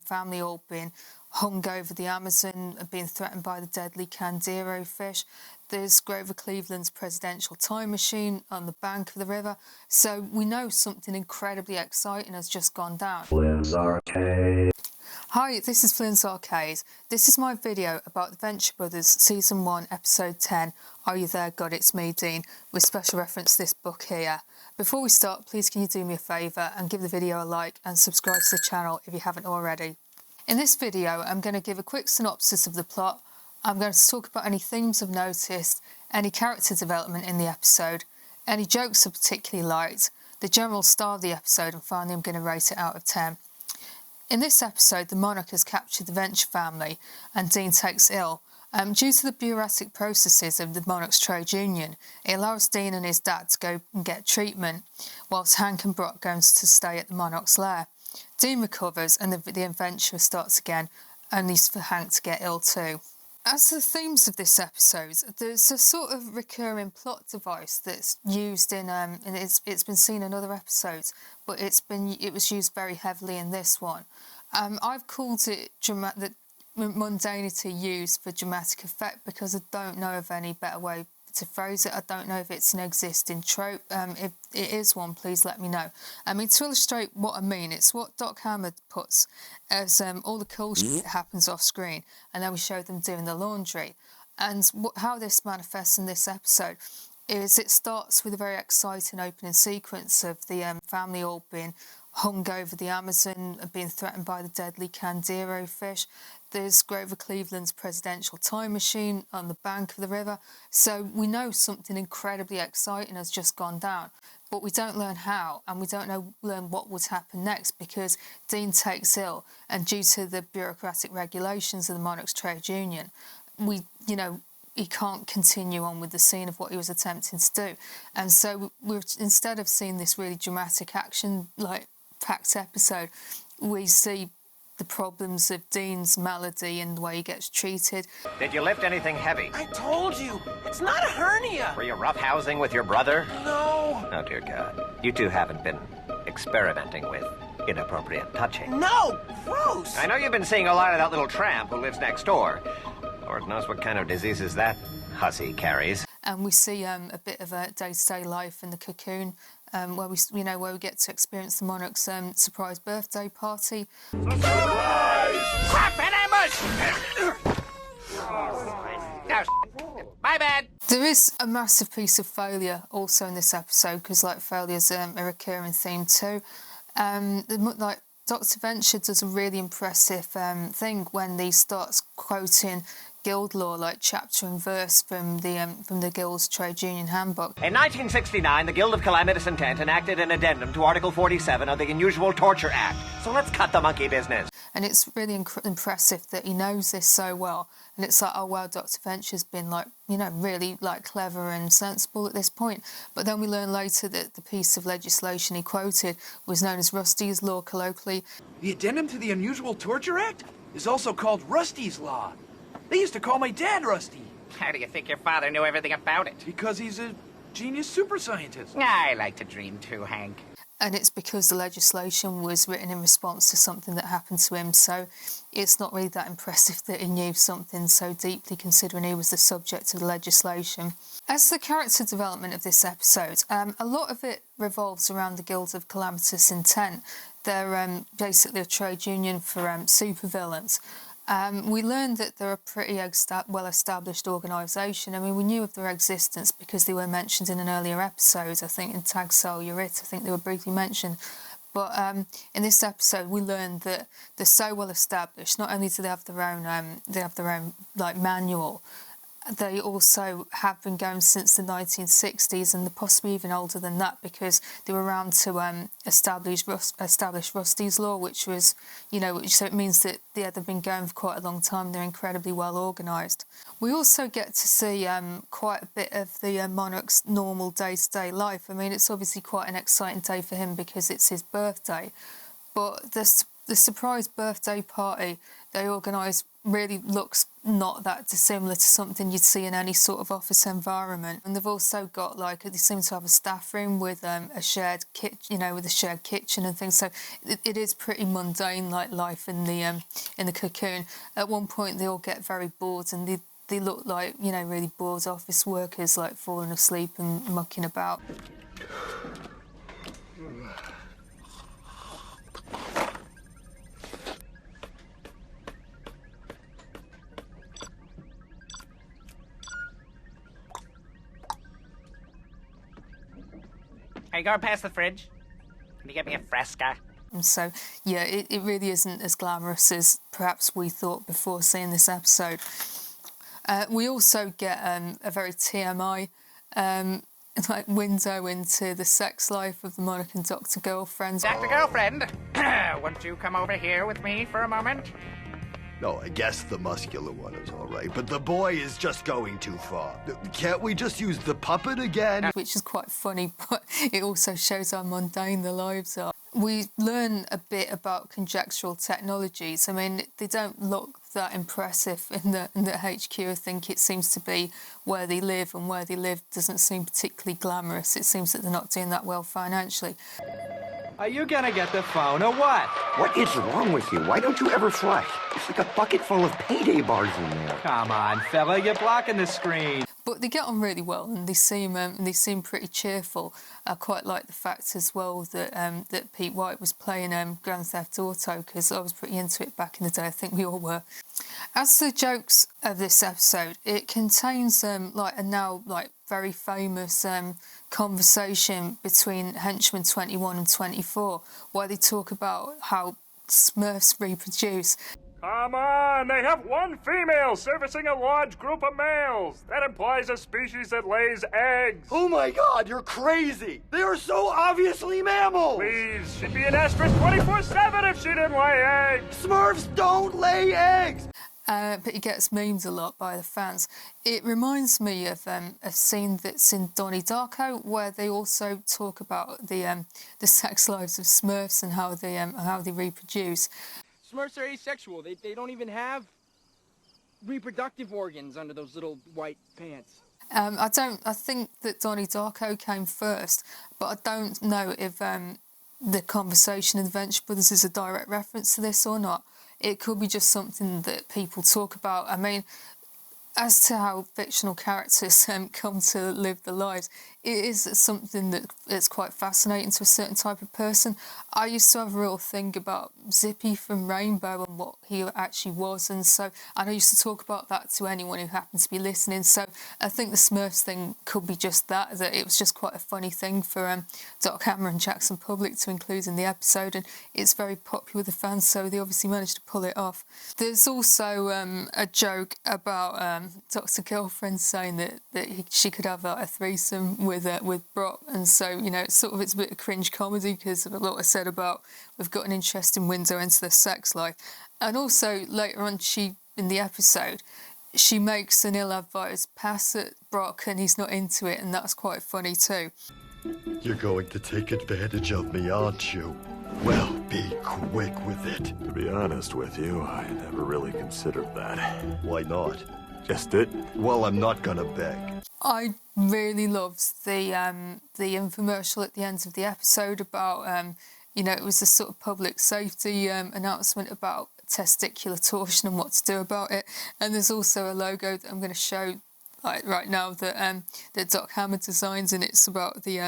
family all being hung over the Amazon and being threatened by the deadly Candero fish. There's Grover Cleveland's presidential time machine on the bank of the river. So we know something incredibly exciting has just gone down. FlynnsArcade. Hi, this is FlynnsArcade. This is my video about the Venture Bros Season 1, Episode 10, Are You There, God, It's Me, Dean, with special reference to this book here. Before we start, please can you do me a favour and give the video a like and subscribe to the channel if you haven't already. In this video, I'm going to give a quick synopsis of the plot. I'm going to talk about any themes I've noticed, any character development in the episode, any jokes I particularly liked, the general style of the episode, and finally I'm going to rate it out of 10. In this episode, the Monarch has captured the Venture family and Dean takes ill. Due to the bureaucratic processes of the Monarch's trade union, it allows Dean and his dad to go and get treatment, whilst Hank and Brock go to stay at the Monarch's lair. Dean recovers and the adventure starts again, only for Hank to get ill too. As to the themes of this episode, there's a sort of recurring plot device that's used in, and it's been seen in other episodes, but it was used very heavily in this one. I've called it the mundanity used for dramatic effect because I don't know of any better way to phrase it. I don't know if it's an existing trope. If it is one, please let me know. To illustrate what I mean, it's what Doc Hammer puts as all the cool shit happens off screen, and then we show them doing the laundry. And how this manifests in this episode is it starts with a very exciting opening sequence of the family all being hung over the Amazon and being threatened by the deadly Candero fish. There's Grover Cleveland's presidential time machine on the bank of the river. So we know something incredibly exciting has just gone down, but we don't learn how, and we don't learn what would happen next because Dean takes ill, and due to the bureaucratic regulations of the Monarch's trade union, he can't continue on with the scene of what he was attempting to do. And so we're, instead of seeing this really dramatic action like packed episode, we see the problems of Dean's malady and the way he gets treated. Did you lift anything heavy? I told you, it's not a hernia. Were you roughhousing with your brother? No. Oh, dear God. You two haven't been experimenting with inappropriate touching. No, gross. I know you've been seeing a lot of that little tramp who lives next door. Lord knows what kind of diseases that hussy carries. And we see a bit of a day-to-day life in the cocoon, where we get to experience the Monarch's surprise birthday party. Surprise! Crap, an ambush! No, my bad. There is a massive piece of failure also in this episode, because failure's a recurring theme too. Dr. Venture does a really impressive thing when he starts quoting guild law, like chapter and verse from the Guild's trade union handbook. In 1969, the Guild of Calamitous Intent enacted an addendum to Article 47 of the Unusual Torture Act. So let's cut the monkey business. And it's really impressive that he knows this so well. And it's like, oh wow, Dr. Venture's been really clever and sensible at this point. But then we learn later that the piece of legislation he quoted was known as Rusty's Law colloquially. The addendum to the Unusual Torture Act is also called Rusty's Law. They used to call my dad Rusty. How do you think your father knew everything about it? Because he's a genius super scientist. I like to dream too, Hank. And it's because the legislation was written in response to something that happened to him, so it's not really that impressive that he knew something so deeply considering he was the subject of the legislation. As the character development of this episode, a lot of it revolves around the Guild of Calamitous Intent. They're basically a trade union for supervillains. We learned that they're a pretty well-established organisation. We knew of their existence because they were mentioned in an earlier episode. I think in Tag Cell Urit, I think they were briefly mentioned. But in this episode, we learned that they're so well-established. Not only do they have their own manual, they also have been going since the 1960s, and they're possibly even older than that because they were around to establish Rusty's Law, which was, so it means that they've been going for quite a long time. They're incredibly well organised. We also get to see quite a bit of the Monarch's normal day-to-day life. It's obviously quite an exciting day for him because it's his birthday, but The surprise birthday party they organise really looks not that dissimilar to something you'd see in any sort of office environment. And they've also got they seem to have a staff room with a shared kitchen, with a shared kitchen and things. So it is pretty mundane, like life in the cocoon. At one point, they all get very bored and they look like really bored office workers, like falling asleep and mucking about. Are you going past the fridge? Can you get me a Fresca? And so, yeah, it really isn't as glamorous as perhaps we thought before seeing this episode. We also get a very TMI window into the sex life of the Monarch and Dr. Girlfriend. Dr. Girlfriend, won't you come over here with me for a moment? No, I guess the muscular one is all right, but the boy is just going too far. Can't we just use the puppet again? Which is quite funny, but it also shows how mundane the lives are. We learn a bit about conjectural technologies. I mean, they don't look that impressive in the HQ. I think it seems to be where they live, and where they live doesn't seem particularly glamorous. It seems that they're not doing that well financially. Are you gonna get the phone or what? What is wrong with you? Why don't you ever flush? It's like a bucket full of payday bars in there. Come on, fella, you're blocking the screen. But they get on really well, and they seem pretty cheerful. I quite like the fact as well that that Pete White was playing Grand Theft Auto, because I was pretty into it back in the day. I think we all were. As the jokes of this episode, it contains a now very famous conversation between henchmen 21 and 24, where they talk about how Smurfs reproduce. Come on, they have one female servicing a large group of males. That implies a species that lays eggs. Oh my god, you're crazy! They are so obviously mammals! Please, she'd be an estrus 24/7 if she didn't lay eggs. Smurfs don't lay eggs! But it gets memed a lot by the fans. It reminds me of a scene that's in Donnie Darko, where they also talk about the sex lives of Smurfs and how they reproduce. Smurfs are asexual. They don't even have reproductive organs under those little white pants. I think that Donnie Darko came first, but I don't know if the conversation in the Venture Brothers is a direct reference to this or not. It could be just something that people talk about. I mean, as to how fictional characters come to live their lives, it is something that is quite fascinating to a certain type of person. I used to have a real thing about Zippy from Rainbow and what he actually was, and so I used to talk about that to anyone who happened to be listening. So I think the Smurfs thing could be just that it was just quite a funny thing for Doc Hammer and Jackson Public to include in the episode, and it's very popular with the fans, so they obviously managed to pull it off. There's also a joke about Dr. Girlfriend saying that she could have a threesome with Brock, and so it's a bit of cringe comedy, because of a lot I said about we've got an interesting window into their sex life. And also later on in the episode she makes an ill-advised pass at Brock and he's not into it, and that's quite funny too. You're going to take advantage of me, aren't you? Well, be quick with it. To be honest with you, I never really considered that. Why not? Just it. Well, I'm not gonna beg. I really loved the infomercial at the end of the episode about it was a sort of public safety announcement about testicular torsion and what to do about it. And there's also a logo that I'm going to show right now that Doc Hammer designs, and it's about the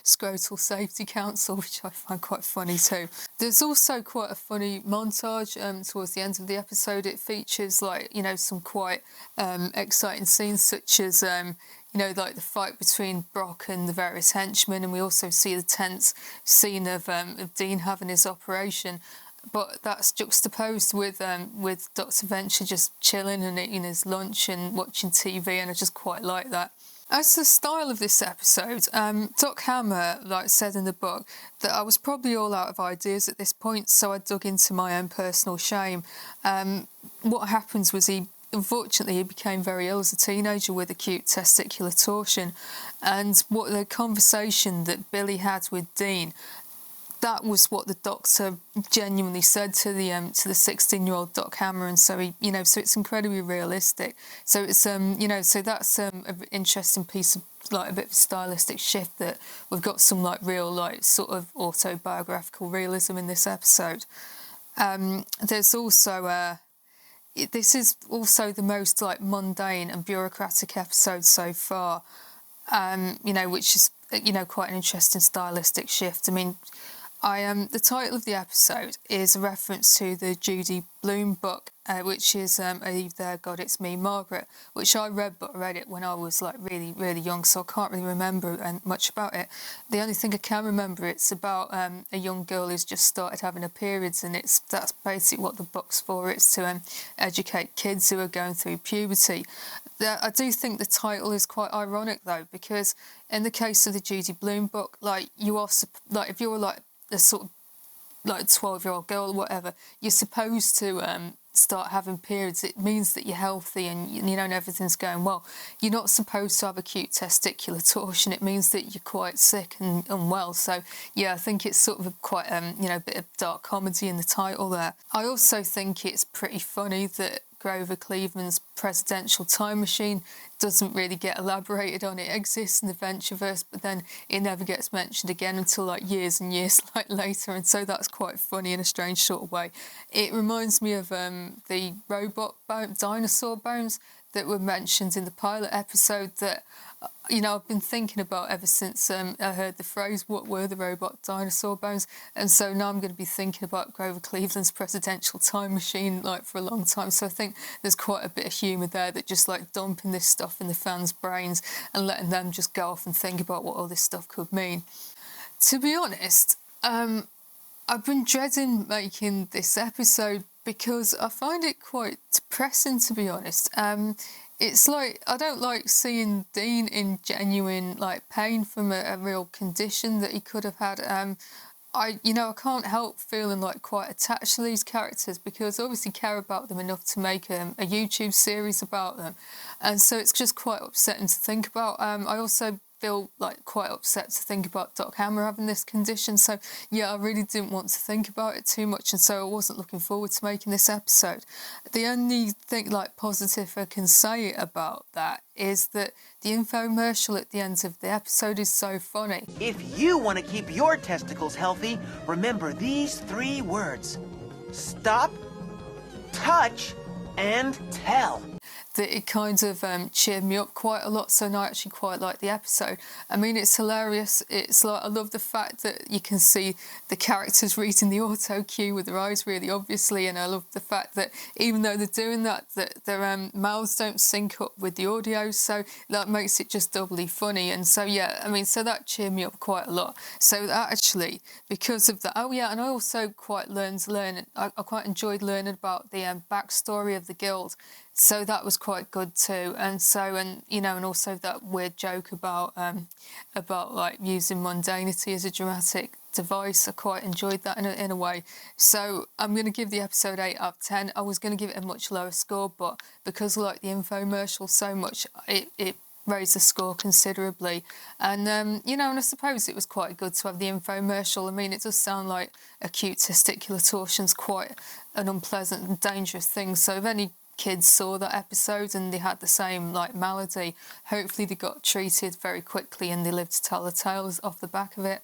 Scrotal Safety Council, which I find quite funny too. There's also quite a funny montage towards the end of the episode. It features some quite exciting scenes, such as the fight between Brock and the various henchmen, and we also see the tense scene of Dean having his operation. But that's juxtaposed with Dr. Venture just chilling and eating his lunch and watching TV, and I just quite like that. As to the style of this episode, Doc Hammer said in the book that I was probably all out of ideas at this point, so I dug into my own personal shame. What happens was unfortunately he became very ill as a teenager with acute testicular torsion, and what the conversation that Billy had with Dean, that was what the doctor genuinely said to the 16-year-old Doc Hammer, and so he, so it's incredibly realistic. So it's so that's an interesting piece of like a bit of a stylistic shift, that we've got some like real like sort of autobiographical realism in this episode. There's also this is also the most like mundane and bureaucratic episode so far, which is quite an interesting stylistic shift. I mean, the title of the episode is a reference to the Judy Blume book, which is Are You There, God, It's Me, Margaret, which I read, but I read it when I was like really, really young, so I can't really remember much about it. The only thing I can remember, it's about a young girl who's just started having her periods, and that's basically what the book's for. It's to educate kids who are going through puberty. I do think the title is quite ironic though, because in the case of the Judy Blume book, like you are like if you're like a sort of like 12-year-old girl or whatever, you're supposed to start having periods. It means that you're healthy and and everything's going well. You're not supposed to have acute testicular torsion. It means that you're quite sick and unwell. So yeah, I think it's sort of quite a bit of dark comedy in the title there. I also think it's pretty funny that Grover Cleveland's presidential time machine doesn't really get elaborated on. It exists in the Ventureverse, but then it never gets mentioned again until like years and years later, and so that's quite funny in a strange sort of way. It reminds me of the robot dinosaur bones that were mentioned in the pilot episode that I've been thinking about ever since I heard the phrase, what were the robot dinosaur bones? And so now I'm going to be thinking about Grover Cleveland's presidential time machine like for a long time. So I think there's quite a bit of humour there, that just like dumping this stuff in the fans' brains and letting them just go off and think about what all this stuff could mean. To be honest, I've been dreading making this episode because I find it quite depressing, to be honest. It's like, I don't like seeing Dean in genuine like pain from a real condition that he could have had. I can't help feeling like quite attached to these characters, because I obviously care about them enough to make a YouTube series about them, and so it's just quite upsetting to think about. I also feel like quite upset to think about Doc Hammer having this condition, so yeah, I really didn't want to think about it too much, and so I wasn't looking forward to making this episode. The only thing like positive I can say about that is that the infomercial at the end of the episode is so funny. If you want to keep your testicles healthy, remember these 3 words: stop, touch, and tell. That it kind of cheered me up quite a lot, so now I actually quite like the episode. I mean, it's hilarious. It's like, I love the fact that you can see the characters reading the auto cue with their eyes really obviously, and I love the fact that even though they're doing that, their mouths don't sync up with the audio, so that makes it just doubly funny. And so yeah, I mean, so that cheered me up quite a lot. So that actually, because of that, oh yeah, and I also quite I quite enjoyed learning about the backstory of the guild. So that was quite good too, and so and also that weird joke about like using mundanity as a dramatic device. I quite enjoyed that in a way. So I'm going to give the episode 8 out of 10. I was going to give it a much lower score, but because I like the infomercial so much, it raised the score considerably. And and I suppose it was quite good to have the infomercial. I mean, it does sound like acute testicular torsion's quite an unpleasant and dangerous thing. So if any kids saw that episode and they had the same like malady, hopefully they got treated very quickly and they lived to tell the tales off the back of it.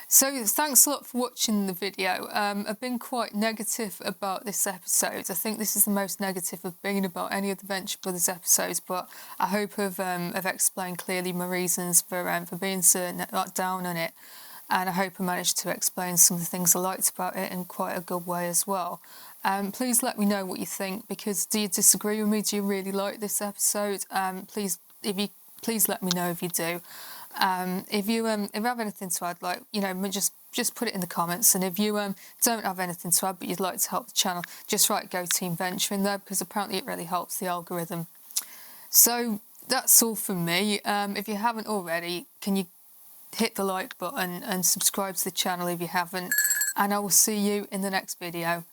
So thanks a lot for watching the video. I've been quite negative about this episode. I think this is the most negative I've been about any of the Venture Brothers episodes, but I hope I've explained clearly my reasons for being so down on it, and I hope I managed to explain some of the things I liked about it in quite a good way as well. Please let me know what you think, because do you disagree with me? Do you really like this episode? Please let me know if you do. If you have anything to add, like just put it in the comments. And if you don't have anything to add but you'd like to help the channel, just write Go Team Venture in there, because apparently it really helps the algorithm. So that's all from me. If you haven't already, can you hit the like button and subscribe to the channel if you haven't, and I will see you in the next video.